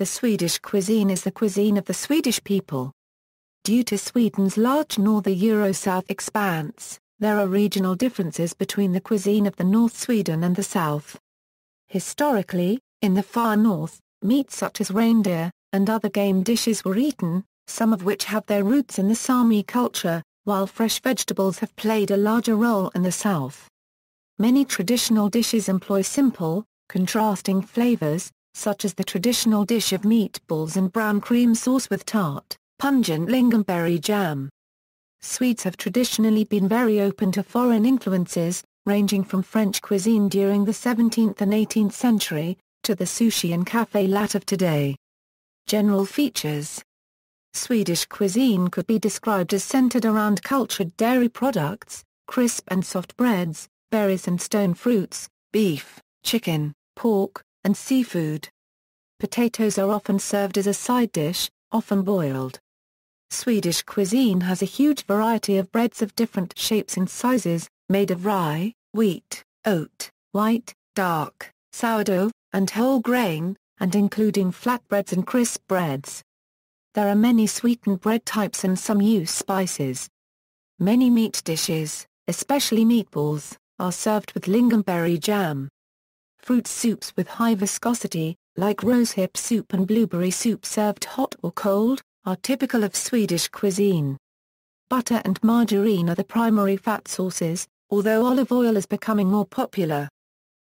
The Swedish cuisine is the cuisine of the Swedish people. Due to Sweden's large northern Euro-South expanse, there are regional differences between the cuisine of the North Sweden and the South. Historically, in the far north, meat such as reindeer, and other game dishes were eaten, some of which have their roots in the Sami culture, while fresh vegetables have played a larger role in the South. Many traditional dishes employ simple, contrasting flavours, such as the traditional dish of meatballs and brown cream sauce with tart, pungent Lingonberry Jam. Swedes have traditionally been very open to foreign influences, ranging from French cuisine during the 17th and 18th century, to the sushi and café latte of today. General features. Swedish cuisine could be described as centered around cultured dairy products, crisp and soft breads, berries and stone fruits, beef, chicken, pork, and seafood. Potatoes are often served as a side dish, often boiled. Swedish cuisine has a huge variety of breads of different shapes and sizes, made of rye, wheat, oat, white, dark, sourdough, and whole grain, and including flatbreads and crisp breads. There are many sweetened bread types and some use spices. Many meat dishes, especially meatballs, are served with lingonberry jam. Fruit soups with high viscosity, like rosehip soup and blueberry soup served hot or cold, are typical of Swedish cuisine. Butter and margarine are the primary fat sources, although olive oil is becoming more popular.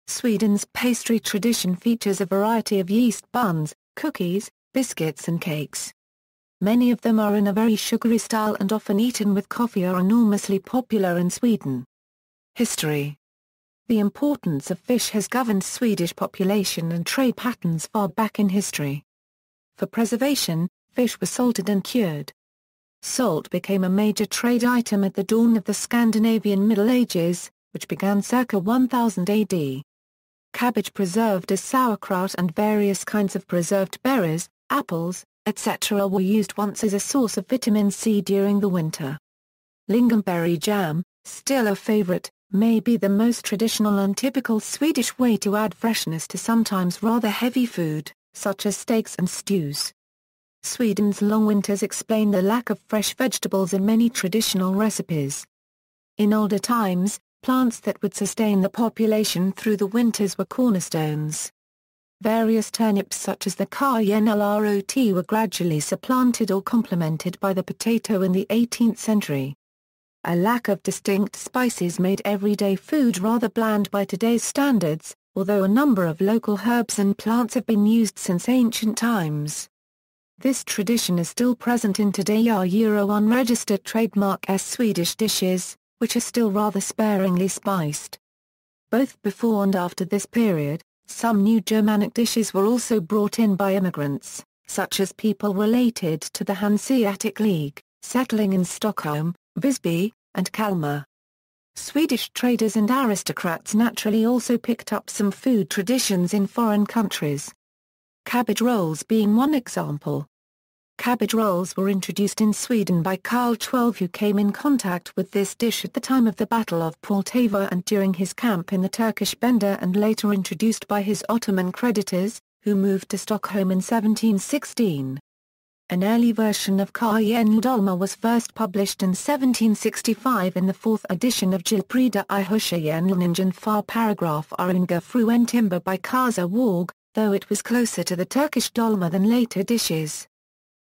Sweden's pastry tradition features a variety of yeast buns, cookies, biscuits and cakes. Many of them are in a very sugary style and often eaten with coffee are enormously popular in Sweden. History. The importance of fish has governed Swedish population and trade patterns far back in history. For preservation, fish were salted and cured. Salt became a major trade item at the dawn of the Scandinavian Middle Ages, which began circa 1000 AD. Cabbage preserved as sauerkraut and various kinds of preserved berries, apples, etc. were used once as a source of vitamin C during the winter. Lingonberry jam, still a favorite, may be the most traditional and typical Swedish way to add freshness to sometimes rather heavy food, such as steaks and stews. Sweden's long winters explain the lack of fresh vegetables in many traditional recipes. In older times, plants that would sustain the population through the winters were cornerstones. Various turnips such as the rot were gradually supplanted or complemented by the potato in the 18th century. A lack of distinct spices made everyday food rather bland by today's standards, although a number of local herbs and plants have been used since ancient times. This tradition is still present in today our Euro unregistered trademark as Swedish dishes, which are still rather sparingly spiced. Both before and after this period, some new Germanic dishes were also brought in by immigrants, such as people related to the Hanseatic League, settling in Stockholm, Visby, and Kalmar. Swedish traders and aristocrats naturally also picked up some food traditions in foreign countries. Cabbage rolls being one example. Cabbage rolls were introduced in Sweden by Karl XII, who came in contact with this dish at the time of the Battle of Poltava and during his camp in the Turkish Bender, and later introduced by his Ottoman creditors, who moved to Stockholm in 1716. An early version of cuisine dolma was first published in 1765 in the fourth edition of Gillprida I Hushjenlningen far paragraph Arunga Fruen Timber by Kaza Warg, though it was closer to the Turkish dolma than later dishes.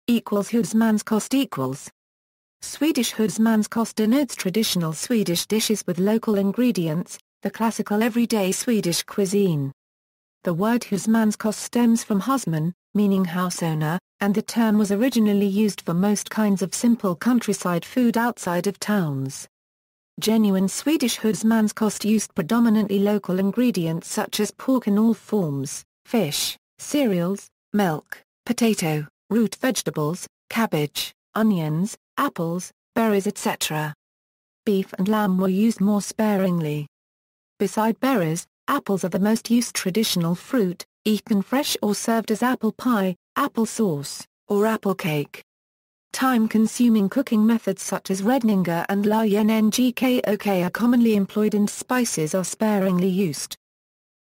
Husmanskost . Swedish husmanskost denotes traditional Swedish dishes with local ingredients, the classical everyday Swedish cuisine. The word husmanskost stems from husman, meaning house owner, and the term was originally used for most kinds of simple countryside food outside of towns. Genuine Swedish husmanskost used predominantly local ingredients such as pork in all forms, fish, cereals, milk, potato, root vegetables, cabbage, onions, apples, berries etc. Beef and lamb were used more sparingly. Beside berries, apples are the most used traditional fruit, eaten fresh or served as apple pie, apple sauce, or apple cake. Time-consuming cooking methods such as redninga and lingkok are commonly employed and spices are sparingly used.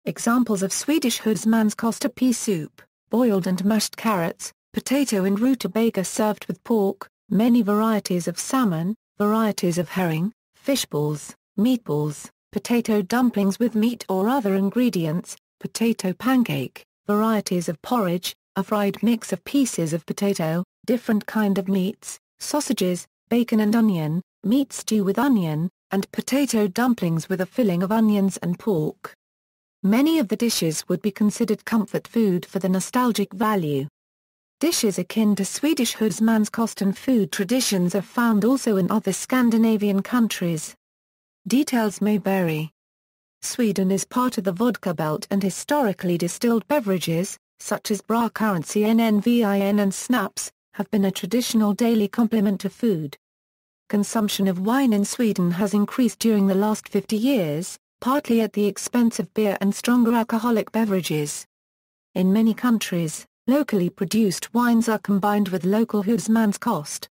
Examples of Swedish husmanskost are pea soup, boiled and mashed carrots, potato and rutabaga served with pork, many varieties of salmon, varieties of herring, fish balls, meatballs, potato dumplings with meat or other ingredients, potato pancake, varieties of porridge, a fried mix of pieces of potato, different kind of meats, sausages, bacon and onion, meat stew with onion, and potato dumplings with a filling of onions and pork. Many of the dishes would be considered comfort food for the nostalgic value. Dishes akin to Swedish husmanskost and food traditions are found also in other Scandinavian countries. Details may vary. Sweden is part of the vodka belt and historically distilled beverages, such as bra currency NNVIN and snaps, have been a traditional daily complement to food. Consumption of wine in Sweden has increased during the last 50 years, partly at the expense of beer and stronger alcoholic beverages. In many countries, locally produced wines are combined with local husmanskost.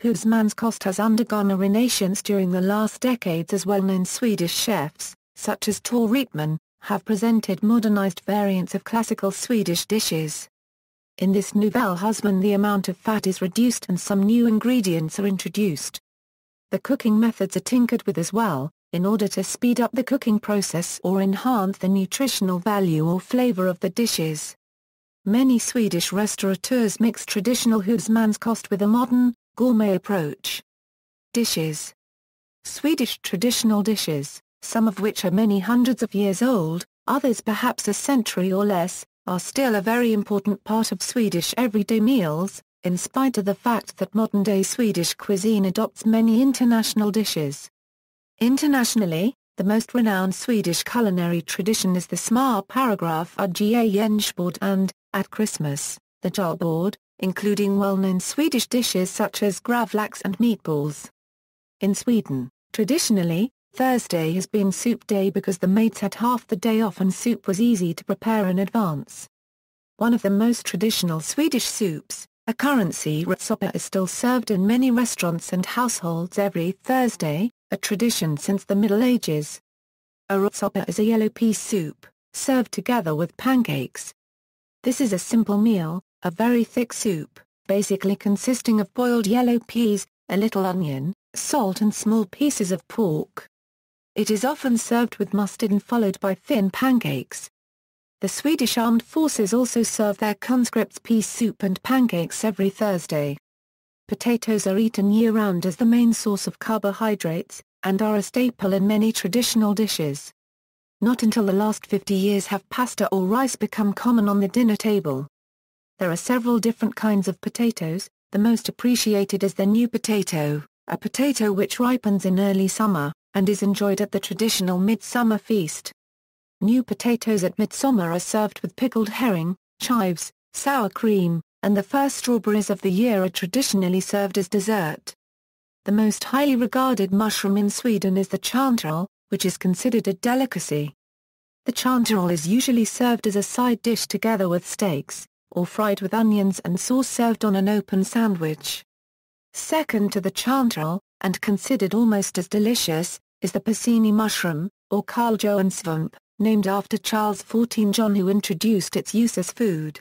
Husmanskost has undergone a renaissance during the last decades as well-known Swedish chefs, such as Tor Rietman, have presented modernized variants of classical Swedish dishes. In this nouvelle husman the amount of fat is reduced and some new ingredients are introduced. The cooking methods are tinkered with as well, in order to speed up the cooking process or enhance the nutritional value or flavor of the dishes. Many Swedish restaurateurs mix traditional husmanskost with a modern, gourmet approach. Dishes. Swedish traditional dishes, some of which are many hundreds of years old, others perhaps a century or less, are still a very important part of Swedish everyday meals, in spite of the fact that modern-day Swedish cuisine adopts many international dishes. Internationally, the most renowned Swedish culinary tradition is the smörparagraf Jensbord and, at Christmas, the julbord, including well-known Swedish dishes such as gravlax and meatballs. In Sweden, traditionally, Thursday has been soup day because the maids had half the day off and soup was easy to prepare in advance. One of the most traditional Swedish soups, a currency rotssoppa, is still served in many restaurants and households every Thursday, a tradition since the Middle Ages. A rotssoppa is a yellow pea soup, served together with pancakes. This is a simple meal, a very thick soup, basically consisting of boiled yellow peas, a little onion, salt and small pieces of pork. It is often served with mustard and followed by thin pancakes. The Swedish Armed Forces also serve their conscripts pea soup and pancakes every Thursday. Potatoes are eaten year-round as the main source of carbohydrates, and are a staple in many traditional dishes. Not until the last 50 years have pasta or rice become common on the dinner table. There are several different kinds of potatoes, the most appreciated is the new potato, a potato which ripens in early summer, and is enjoyed at the traditional midsummer feast. New potatoes at midsummer are served with pickled herring, chives, sour cream, and the first strawberries of the year are traditionally served as dessert. The most highly regarded mushroom in Sweden is the chanterelle, which is considered a delicacy. The chanterelle is usually served as a side dish together with steaks, or fried with onions and sauce served on an open sandwich. Second to the chanterelle, and considered almost as delicious, is the porcini mushroom, or Karl Johan svamp, named after Charles XIV John who introduced its use as food.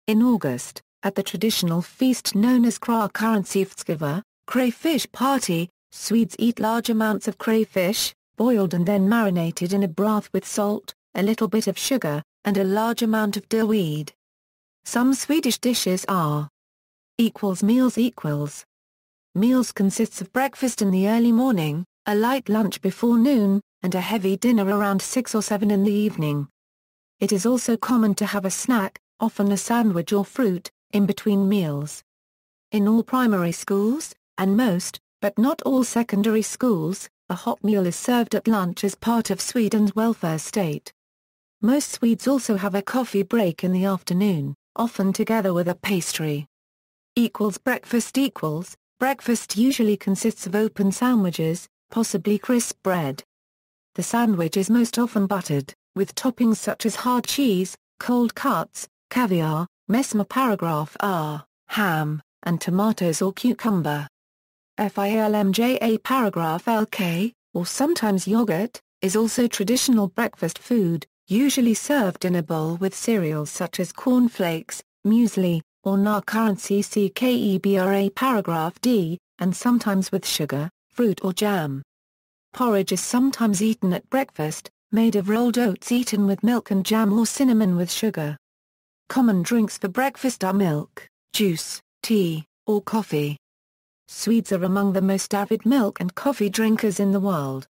In August, at the traditional feast known as Krakarnsiftsgiva, crayfish party, Swedes eat large amounts of crayfish, boiled and then marinated in a broth with salt, a little bit of sugar, and a large amount of dillweed. Some Swedish dishes are meals. Meals consists of breakfast in the early morning, a light lunch before noon, and a heavy dinner around 6 or 7 in the evening. It is also common to have a snack, often a sandwich or fruit, in between meals. In all primary schools, and most, but not all secondary schools, a hot meal is served at lunch as part of Sweden's welfare state. Most Swedes also have a coffee break in the afternoon, often together with a pastry. Breakfast usually consists of open sandwiches, possibly crisp bread. The sandwich is most often buttered, with toppings such as hard cheese, cold cuts, caviar, mesmoparagraf ham, and tomatoes or cucumber. Filmja paragraph LK, or sometimes yogurt, is also traditional breakfast food, usually served in a bowl with cereals such as cornflakes, muesli, or na currency ckebra paragraph D, and sometimes with sugar, fruit or jam. Porridge is sometimes eaten at breakfast, made of rolled oats eaten with milk and jam or cinnamon with sugar. Common drinks for breakfast are milk, juice, tea, or coffee. Swedes are among the most avid milk and coffee drinkers in the world.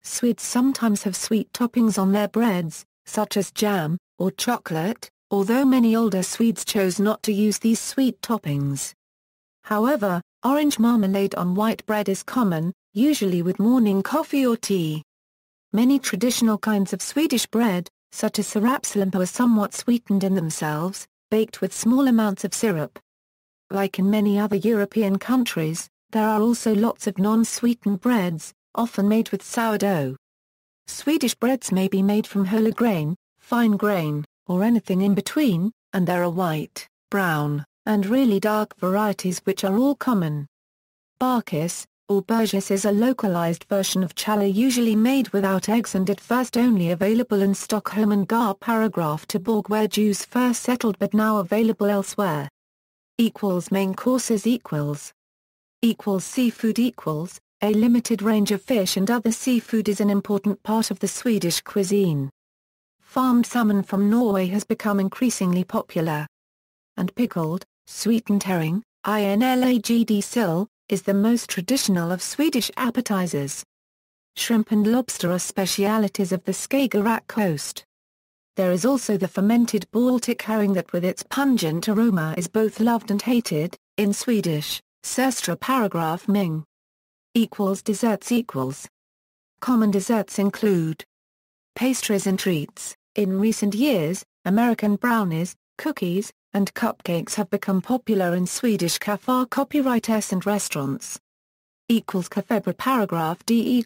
Swedes sometimes have sweet toppings on their breads, such as jam, or chocolate, although many older Swedes chose not to use these sweet toppings. However, orange marmalade on white bread is common, usually with morning coffee or tea. Many traditional kinds of Swedish bread, such as sirapslimpa, are somewhat sweetened in themselves, baked with small amounts of syrup. Like in many other European countries, there are also lots of non-sweetened breads, often made with sourdough. Swedish breads may be made from whole grain, fine grain, or anything in between, and there are white, brown, and really dark varieties which are all common. Barkis, or burgers, is a localized version of challah usually made without eggs and at first only available in Stockholm and Gar paragraph to Borg where Jews first settled but now available elsewhere. Main courses seafood a limited range of fish and other seafood is an important part of the Swedish cuisine. Farmed salmon from Norway has become increasingly popular. And pickled, sweetened herring, inlagd sill, is the most traditional of Swedish appetizers. Shrimp and lobster are specialities of the Skagerrak coast. There is also the fermented Baltic herring that with its pungent aroma is both loved and hated, in Swedish, Söstra paragraph Ming. Desserts Common desserts include pastries and treats. In recent years, American brownies, cookies, and cupcakes have become popular in Swedish café copywriters and restaurants. Kafebra paragraph D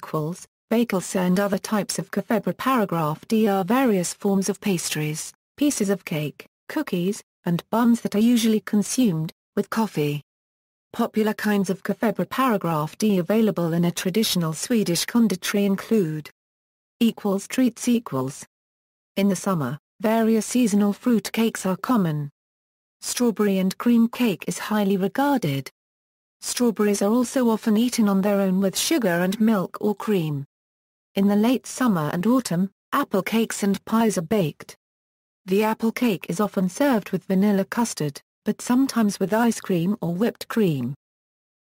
bagels and other types of kafebra paragraph D are various forms of pastries, pieces of cake, cookies, and buns that are usually consumed with coffee. Popular kinds of kafebra paragraph D available in a traditional Swedish conditory include treats In the summer, various seasonal fruit cakes are common. Strawberry and cream cake is highly regarded. Strawberries are also often eaten on their own with sugar and milk or cream. In the late summer and autumn, apple cakes and pies are baked. The apple cake is often served with vanilla custard, but sometimes with ice cream or whipped cream.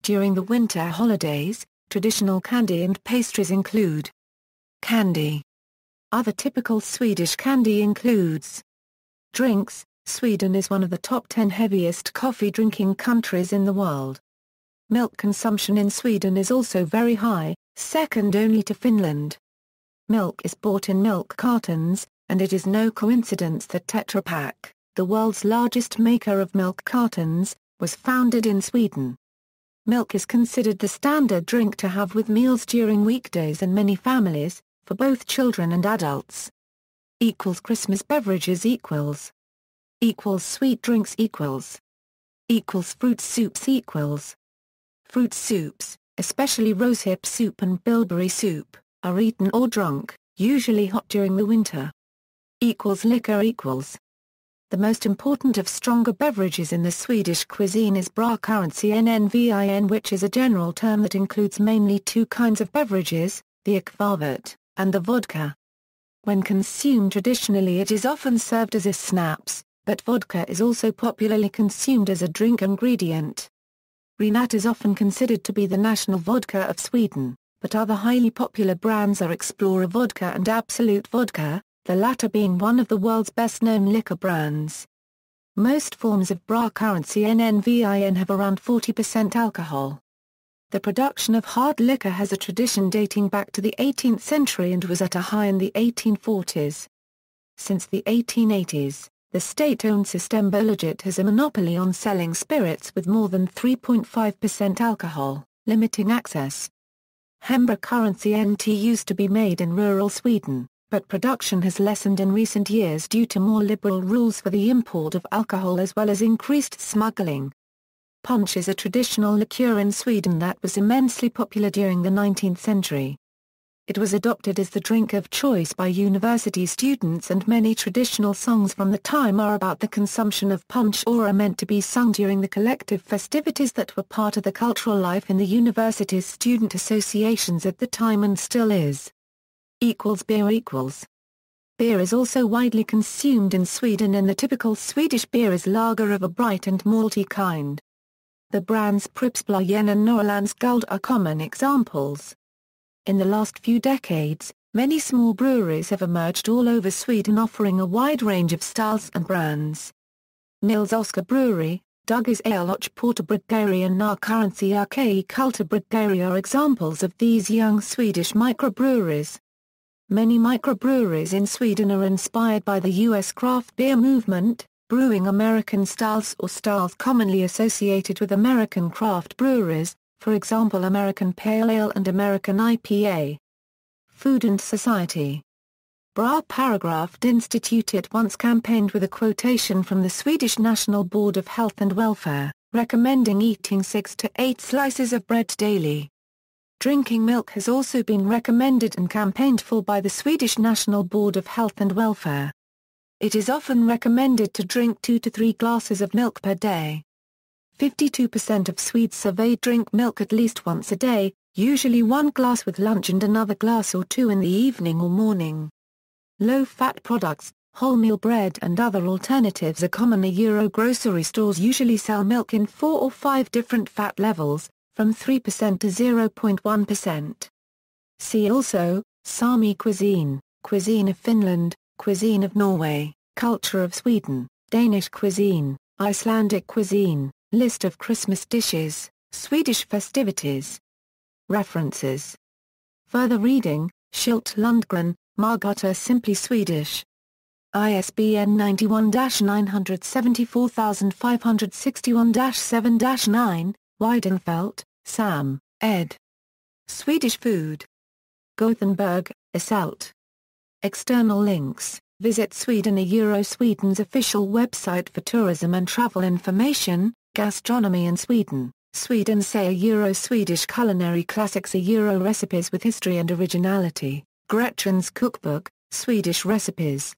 During the winter holidays, traditional candy and pastries include candy. Other typical Swedish candy includes drinks. Sweden is one of the top 10 heaviest coffee drinking countries in the world. Milk consumption in Sweden is also very high, second only to Finland. Milk is bought in milk cartons, and it is no coincidence that Tetra Pak, the world's largest maker of milk cartons, was founded in Sweden. Milk is considered the standard drink to have with meals during weekdays in many families, for both children and adults. Christmas beverages sweet drinks fruit soups Fruit soups, especially rosehip soup and bilberry soup, are eaten or drunk, usually hot during the winter. Liquor The most important of stronger beverages in the Swedish cuisine is bra currency nnvin, which is a general term that includes mainly two kinds of beverages, the akvavit and the vodka. When consumed traditionally it is often served as a snaps, but vodka is also popularly consumed as a drink ingredient. Renat is often considered to be the national vodka of Sweden, but other highly popular brands are Explorer Vodka and Absolute Vodka, the latter being one of the world's best-known liquor brands. Most forms of bra currency nnvin have around 40% alcohol. The production of hard liquor has a tradition dating back to the 18th century and was at a high in the 1840s. Since the 1880s, the state-owned Systembolaget has a monopoly on selling spirits with more than 3.5% alcohol, limiting access. Hembra currency NT used to be made in rural Sweden, but production has lessened in recent years due to more liberal rules for the import of alcohol as well as increased smuggling. Punch is a traditional liqueur in Sweden that was immensely popular during the 19th century. It was adopted as the drink of choice by university students, and many traditional songs from the time are about the consumption of punch or are meant to be sung during the collective festivities that were part of the cultural life in the university's student associations at the time and still is. Beer. Beer is also widely consumed in Sweden, and the typical Swedish beer is lager of a bright and malty kind. The brands Pripps-Blågren and Norrlands Guld are common examples. In the last few decades, many small breweries have emerged all over Sweden offering a wide range of styles and brands. Nils Oskar Brewery, Dugges Ale och Porterbryggeri and Närkarency Arke Kulturbryggeri are examples of these young Swedish microbreweries. Many microbreweries in Sweden are inspired by the U.S. craft beer movement, brewing American styles or styles commonly associated with American craft breweries, for example American Pale Ale and American IPA. Food and Society. Bra Paragraphed Institutet once campaigned with a quotation from the Swedish National Board of Health and Welfare, recommending eating 6 to 8 slices of bread daily. Drinking milk has also been recommended and campaigned for by the Swedish National Board of Health and Welfare. It is often recommended to drink 2 to 3 glasses of milk per day. 52% of Swedes surveyed drink milk at least once a day, usually 1 glass with lunch and another glass or 2 in the evening or morning. Low-fat products, wholemeal bread and other alternatives are common. Grocery stores usually sell milk in 4 or 5 different fat levels, from 3% to 0.1%. See also, Sami cuisine, cuisine of Finland, cuisine of Norway, culture of Sweden, Danish cuisine, Icelandic cuisine. List of Christmas dishes, Swedish festivities. References. Further reading, Schilt Lundgren, Margota Simply Swedish. ISBN 91-974,561-7-9, Weidenfeld, Sam, ed. Swedish Food. Gothenburg, Esselt. External links. Visit Sweden. Sweden's official website for tourism and travel information. Gastronomy in Sweden, Sweden say Swedish culinary classics recipes with history and originality, Gretchen's cookbook, Swedish recipes.